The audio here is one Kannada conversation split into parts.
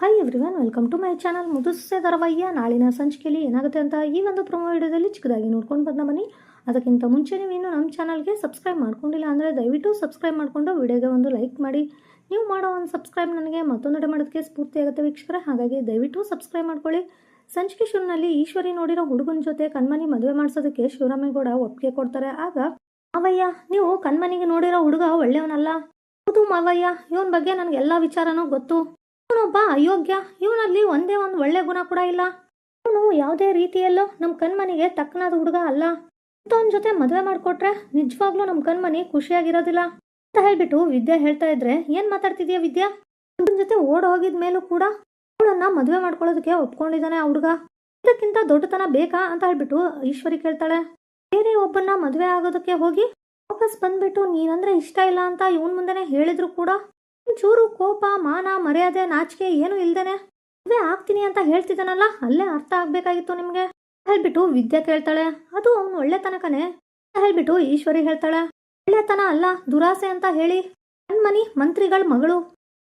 Hi everyone, welcome to my channel. ಮುದುಸೆ ಧಾರಾವಾಹಿಯ ನಾಳಿನ ಸಂಚಿಕೆಯಲ್ಲಿ ಏನಾಗುತ್ತೆ ಅಂತ ಈ ಒಂದು ಪ್ರೊಮೋ ವಿಡಿಯೋದಲ್ಲಿ ಚಿಕ್ಕದಾಗಿ ನೋಡ್ಕೊಂಡು ಬಂದ ಬನ್ನಿ. ಅದಕ್ಕಿಂತ ಮುಂಚೆ ನೀವು ಇನ್ನೂ ನಮ್ಮ ಚಾನಲ್ಗೆ ಸಬ್ಸ್ಕ್ರೈಬ್ ಮಾಡ್ಕೊಂಡಿಲ್ಲ ಅಂದರೆ ದಯವಿಟ್ಟು ಸಬ್ಸ್ಕ್ರೈಬ್ ಮಾಡಿಕೊಂಡು ವಿಡಿಯೋಗೆ ಒಂದು ಲೈಕ್ ಮಾಡಿ. ನೀವು ಮಾಡೋ ಒಂದು ಸಬ್ಸ್ಕ್ರೈಬ್ ನನಗೆ ಮತ್ತೊಂದೆಡೆ ಮಾಡೋದಕ್ಕೆ ಸ್ಫೂರ್ತಿ ಆಗುತ್ತೆ ವೀಕ್ಷಕರೇ. ಹಾಗಾಗಿ ದಯವಿಟ್ಟು ಸಬ್ಸ್ಕ್ರೈಬ್ ಮಾಡ್ಕೊಳ್ಳಿ. ಸಂಚಿಕೆ ಶುರುವಿನಲ್ಲಿ ಈಶ್ವರಿ ನೋಡಿರೋ ಹುಡುಗನ ಜೊತೆ ಕಣ್ಮನಿ ಮದುವೆ ಮಾಡಿಸೋದಕ್ಕೆ ಶಿವರಾಮೇಗೌಡ ಒಪ್ಪಿಗೆ ಕೊಡ್ತಾರೆ. ಆಗ ಮಾವಯ್ಯ, ನೀವು ಕಣ್ಮನಿಗೆ ನೋಡಿರೋ ಹುಡುಗ ಒಳ್ಳೆಯವನಲ್ಲ. ಹೌದು ಮಾವಯ್ಯ, ಇವನ ಬಗ್ಗೆ ನನಗೆ ಎಲ್ಲ ವಿಚಾರನೂ ಗೊತ್ತು. ಇವನೊಬ್ಬ ಅಯೋಗ್ಯ. ಇವನಲ್ಲಿ ಒಂದೇ ಒಂದು ಒಳ್ಳೆ ಗುಣ ಕೂಡ ಇಲ್ಲ. ಇವನು ಯಾವುದೇ ರೀತಿಯಲ್ಲೂ ನಮ್ಮ ಕಣ್ಮನಿಗೆ ತಕ್ಕನಾದ ಹುಡುಗ ಅಲ್ಲ. ಅವನ ಜೊತೆ ಮದುವೆ ಮಾಡಿಕೊಟ್ರೆ ನಿಜವಾಗ್ಲೂ ನಮ್ಮ ಕಣ್ಮನಿ ಖುಷಿಯಾಗಿರೋದಿಲ್ಲ ಅಂತ ಹೇಳ್ಬಿಟ್ಟು ವಿದ್ಯಾ ಹೇಳ್ತಾ ಇದ್ರೆ, ಏನ್ ಮಾತಾಡ್ತಿದ್ಯಾ ವಿದ್ಯಾ? ಅವನ ಜೊತೆ ಓಡ್ ಹೋಗಿದ ಮೇಲೂ ಕೂಡ ಅವಳನ್ನ ಮದುವೆ ಮಾಡ್ಕೊಳ್ಳೋದಕ್ಕೆ ಒಪ್ಕೊಂಡಿದ್ದಾನೆ ಆ ಹುಡುಗ. ಇದಕ್ಕಿಂತ ದೊಡ್ಡತನ ಬೇಕಾ ಅಂತ ಹೇಳ್ಬಿಟ್ಟು ಈಶ್ವರಿ ಕೇಳ್ತಾಳೆ. ಬೇರೆ ಒಬ್ಬನ್ನ ಮದುವೆ ಆಗೋದಕ್ಕೆ ಹೋಗಿ ವಾಪಸ್ ಬಂದ್ಬಿಟ್ಟು ನೀನಂದ್ರೆ ಇಷ್ಟ ಇಲ್ಲ ಅಂತ ಇವನ್ ಮುಂದೆನೆ ಹೇಳಿದ್ರು ಕೂಡ ಚೂರು ಕೋಪ, ಮಾನ, ಮರ್ಯಾದೆ, ನಾಚಿಕೆ ಏನು ಇಲ್ದೇನೆ ಮದುವೆ ಆಗ್ತೀನಿ ಅಂತ ಹೇಳ್ತಿದ್ದಾನಲ್ಲ, ಅಲ್ಲೇ ಅರ್ಥ ಆಗ್ಬೇಕಾಗಿತ್ತು ನಿಮ್ಗೆ ಹೇಳ್ಬಿಟ್ಟು ವಿದ್ಯಾ ಕೇಳ್ತಾಳೆ. ಅದು ಅವನು ಒಳ್ಳೆತನಕನೇ ಹೇಳ್ಬಿಟ್ಟು ಈಶ್ವರಿ ಹೇಳ್ತಾಳೆ. ಒಳ್ಳೆತನ ಅಲ್ಲ, ದುರಾಸೆ ಅಂತ ಹೇಳಿ. ಕಣ್ಮನಿ ಮಂತ್ರಿಗಳ ಮಗಳು,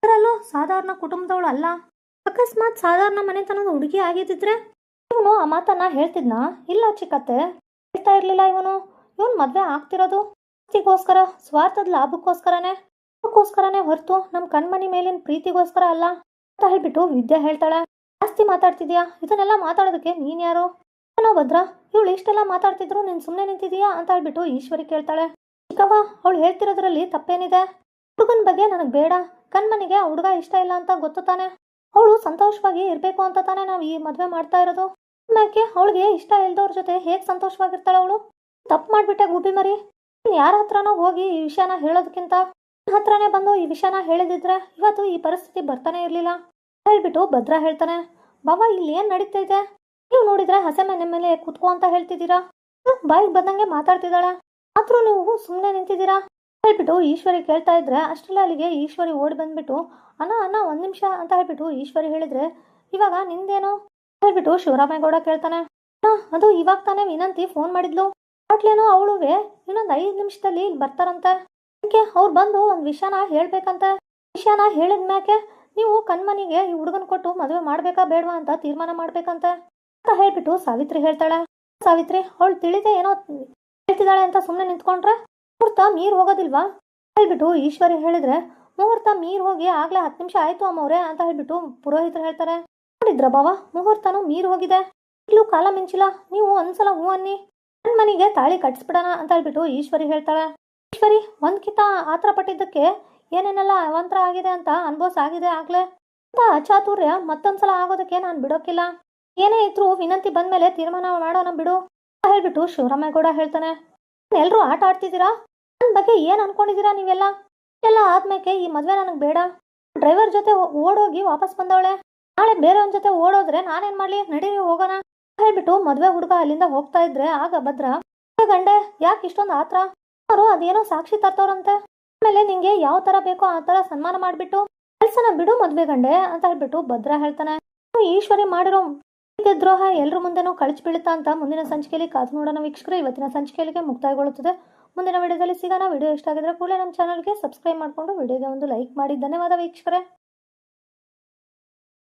ಅದರಲ್ಲೂ ಸಾಧಾರಣ ಕುಟುಂಬದವಳು ಅಲ್ಲ. ಅಕಸ್ಮಾತ್ ಸಾಧಾರಣ ಮನೆತನದ ಹುಡುಗಿ ಆಗಿದ್ದಿದ್ರೆ ಇವನು ಆ ಮಾತನ್ನ ಹೇಳ್ತಿದ್ನಾ? ಇಲ್ಲ ಚಿಕ್ಕತ್ತೆ, ಹೇಳ್ತಾ ಇರ್ಲಿಲ್ಲ. ಇವನು ಮದ್ವೆ ಆಗ್ತಿರೋದು ಆಸ್ತಿಗೋಸ್ಕರ, ಸ್ವಾರ್ಥದ ಲಾಭಕ್ಕೋಸ್ಕರನೇ ಹೊರತು ನಮ್ಮ ಕಣ್ಮನಿ ಮೇಲಿನ ಪ್ರೀತಿಗೋಸ್ಕರ ಅಲ್ಲ ಅಂತ ಹೇಳ್ಬಿಟ್ಟು ವಿದ್ಯಾ ಹೇಳ್ತಾಳೆ. ಜಾಸ್ತಿ ಮಾತಾಡ್ತಿದ್ಯಾ, ಇದನ್ನೆಲ್ಲ ಮಾತಾಡೋದಕ್ಕೆ ನೀನ್ ಯಾರು? ಭದ್ರ, ಇವಳು ಇಷ್ಟೆಲ್ಲ ಮಾತಾಡ್ತಿದ್ರು ನೀನ್ ಸುಮ್ಮನೆ ನಿಂತಿದೀಯಾ ಅಂತ ಹೇಳ್ಬಿಟ್ಟು ಈಶ್ವರಿ ಕೇಳ್ತಾಳೆ. ಚಿಕ್ಕವ್ವ, ಅವಳು ಹೇಳ್ತಿರೋದ್ರಲ್ಲಿ ತಪ್ಪೇನಿದೆ? ಹುಡುಗನ ಬಗ್ಗೆ ನನಗೆ ಬೇಡ. ಕಣ್ಮನಿಗೆ ಆ ಹುಡುಗ ಇಷ್ಟ ಇಲ್ಲ ಅಂತ ಗೊತ್ತು ತಾನೆ. ಅವಳು ಸಂತೋಷವಾಗಿ ಇರ್ಬೇಕು ಅಂತ ತಾನೆ ನಾವು ಈ ಮದ್ವೆ ಮಾಡ್ತಾ ಇರೋದು. ಯಾಕೆ ಅವಳಿಗೆ ಇಷ್ಟ ಇಲ್ದವ್ರ ಜೊತೆ ಹೇಗೆ ಸಂತೋಷವಾಗಿರ್ತಾಳೆ ಅವಳು? ತಪ್ಪು ಮಾಡ್ಬಿಟ್ಟೆ ಗುಬ್ಬಿ ಮರಿ. ಯಾರ ಹತ್ರನೋ ಹೋಗಿ ಈ ವಿಷಯನ ಹೇಳೋದಕ್ಕಿಂತ ಹತ್ರನೇ ಬಂದು ಈ ವಿಷಯನ ಹೇಳಿದಿದ್ರೆ ಇವತ್ತು ಈ ಪರಿಸ್ಥಿತಿ ಬರ್ತಾನೆ ಇರ್ಲಿಲ್ಲ ಹೇಳ್ಬಿಟ್ಟು ಭದ್ರ ಹೇಳ್ತಾನೆ. ಬಾಬಾ, ಇಲ್ಲಿ ಏನ್ ನಡೀತೈತೆ? ನೀವು ನೋಡಿದ್ರೆ ಹಸೆ ಮನೆ ಮೇಲೆ ಕುತ್ಕೋ ಅಂತ ಹೇಳ್ತಿದ್ದೀರಾ, ಬಾಯಿಗೆ ಬಂದಂಗೆ ಮಾತಾಡ್ತಿದ್ದಾಳೆ, ಆದ್ರೂ ನೀವು ಸುಮ್ಮನೆ ನಿಂತಿದ್ದೀರಾ ಹೇಳ್ಬಿಟ್ಟು ಈಶ್ವರಿ ಕೇಳ್ತಾ ಇದ್ರೆ, ಅಷ್ಟೆಲ್ಲ ಅಲ್ಲಿಗೆ ಈಶ್ವರಿ ಓಡಿ ಬಂದ್ಬಿಟ್ಟು ಅಣ್ಣ ಒಂದ್ ನಿಮಿಷ ಅಂತ ಹೇಳ್ಬಿಟ್ಟು ಈಶ್ವರಿ ಹೇಳಿದ್ರೆ, ಇವಾಗ ನಿಂದೇನು ಹೇಳ್ಬಿಟ್ಟು ಶಿವರಾಮೇಗೌಡ ಕೇಳ್ತಾನೆ. ಅದು ಇವಾಗ ತಾನೇ ವಿನಂತಿ ಫೋನ್ ಮಾಡಿದ್ಲು. ಆಟ್ಲೇನೋ ಅವಳುವೆ ಇನ್ನೊಂದು 5 ನಿಮಿಷದಲ್ಲಿ ಇಲ್ಲಿ ಬರ್ತಾರಂತೆ. ಅವ್ರು ಬಂದು ಒಂದು ವಿಷಯನ ಹೇಳ್ಬೇಕಂತೆ. ವಿಷಯನ ಹೇಳಿದ್ಮ್ಯಾಕೆ ನೀವು ಕಣ್ಮನಿಗೆ ಈ ಹುಡುಗನ್ ಕೊಟ್ಟು ಮದುವೆ ಮಾಡ್ಬೇಕಾ ಬೇಡವಾ ಅಂತ ತೀರ್ಮಾನ ಮಾಡ್ಬೇಕಂತೆ ಅಂತ ಹೇಳ್ಬಿಟ್ಟು ಸಾವಿತ್ರಿ ಹೇಳ್ತಾಳೆ. ಸಾವಿತ್ರಿ, ಅವಳು ತಿಳಿದೆ ಏನೋ ಹೇಳ್ತಿದ್ದಾಳೆ ಅಂತ ಸುಮ್ಮನೆ ನಿಂತ್ಕೊಂಡ್ರೆ ಮುಹೂರ್ತ ಮೀರ್ ಹೋಗೋದಿಲ್ವಾ ಹೇಳ್ಬಿಟ್ಟು ಈಶ್ವರಿ ಹೇಳಿದ್ರೆ, ಮುಹೂರ್ತ ಮೀರ್ ಹೋಗಿ ಆಗ್ಲೇ 10 ನಿಮಿಷ ಆಯ್ತು ಅಮ್ಮವ್ರೆ ಅಂತ ಹೇಳ್ಬಿಟ್ಟು ಪುರೋಹಿತರು ಹೇಳ್ತಾರೆ. ನೋಡಿದ್ರ ಬಾವ, ಮುಹೂರ್ತನೂ ಮೀರ್ ಹೋಗಿದೆ, ಇಲ್ಲೂ ಕಾಲ ಮಿಂಚಿಲ್ಲ. ನೀವು ಒಂದ್ಸಲ ಹೂ ಅನ್ನಿ, ಕಣ್ಮನಿಗೆ ತಾಳಿ ಕಟ್ಸ್ಬಿಡೋಣ ಅಂತ ಹೇಳ್ಬಿಟ್ಟು ಈಶ್ವರಿ ಹೇಳ್ತಾಳೆ. ಈಶ್ವರಿ ಒಂದ್ಕಿತ ಆತರ ಪಟ್ಟಿದ್ದಕ್ಕೆ ಏನೇನೆಲ್ಲ ಅವಂತರ ಆಗಿದೆ ಅಂತ ಅನುಭವಿಸಾಗಿದೆ ಆಗ್ಲೇ. ಅಂತ ಅಚಾತುರ್ಯ ಮತ್ತೊಂದ್ಸಲ ಆಗೋದಕ್ಕೆ ನಾನು ಬಿಡೋಕಿಲ್ಲ. ಏನೇ ಇದ್ರು ವಿನಂತಿ ಬಂದ್ಮೇಲೆ ತೀರ್ಮಾನ ಮಾಡೋಣ ಬಿಡು ಅಂತ ಹೇಳ್ಬಿಟ್ಟು ಶಿವರಾಮೇಗೌಡ ಹೇಳ್ತಾನೆ. ಎಲ್ರೂ ಆಟ ಆಡ್ತಿದ್ದೀರಾ? ನನ್ನ ಬಗ್ಗೆ ಏನ್ ಅನ್ಕೊಂಡಿದ್ದೀರಾ ನೀವೆಲ್ಲ? ಎಲ್ಲ ಆದ್ಮೇಲೆ ಈ ಮದ್ವೆ ನನಗೆ ಬೇಡ. ಡ್ರೈವರ್ ಜೊತೆ ಓಡೋಗಿ ವಾಪಸ್ ಬಂದವಳೆ, ನಾಳೆ ಬೇರೆಯವನ ಜೊತೆ ಓಡೋದ್ರೆ ನಾನೇನ್ ಮಾಡ್ಲಿ? ನಡೀರಿ ಹೋಗೋಣ ಹೇಳ್ಬಿಟ್ಟು ಮದ್ವೆ ಹುಡುಗ ಅಲ್ಲಿಂದ ಹೋಗ್ತಾ ಇದ್ರೆ, ಆಗ ಭದ್ರ, ಗಂಡೆ ಯಾಕೆ ಇಷ್ಟೊಂದು ಆತ್ರ? ಅವರು ಅದೇನೋ ಸಾಕ್ಷಿ ತರ್ತವ್ರಂತೆ, ಆಮೇಲೆ ನಿಂಗೆ ಯಾವ ತರ ಬೇಕೋ ಆ ತರ ಸನ್ಮಾನ ಮಾಡ್ಬಿಟ್ಟು ಕೆಲ್ಸನ ಬಿಡು ಮದ್ವೆ ಗಂಡೆ ಅಂತ ಹೇಳ್ಬಿಟ್ಟು ಭದ್ರ ಹೇಳ್ತಾನೆ. ಈಶ್ವರಿ ಮಾಡಿರೋ ದ್ರೋಹ ಎಲ್ರ ಮುಂದೆನೂ ಕಳಿಸಿ ಬೀಳುತ್ತಾ ಅಂತ ಮುಂದಿನ ಸಂಚಿಕೆಯಲ್ಲಿ ಕಾದು ನೋಡೋಣ ವೀಕ್ಷಕರೇ. ಇವತ್ತಿನ ಸಂಚಿಕೆಯಲ್ಲಿ ಮುಕ್ತಾಯಗೊಳ್ಳುತ್ತದೆ. ಮುಂದಿನ ವಿಡಿಯೋದಲ್ಲಿ ಸಿಗೋಣ. ವಿಡಿಯೋ ಇಷ್ಟ ಆಗಿದ್ರೆ ಕೂಡಲೇ ನಮ್ಮ ಚಾನಲ್ಗೆ ಸಬ್ಸ್ಕ್ರೈಬ್ ಮಾಡಿಕೊಂಡು ವಿಡಿಯೋಗೆ ಒಂದು ಲೈಕ್ ಮಾಡಿ. ಧನ್ಯವಾದ ವೀಕ್ಷಕರೇ.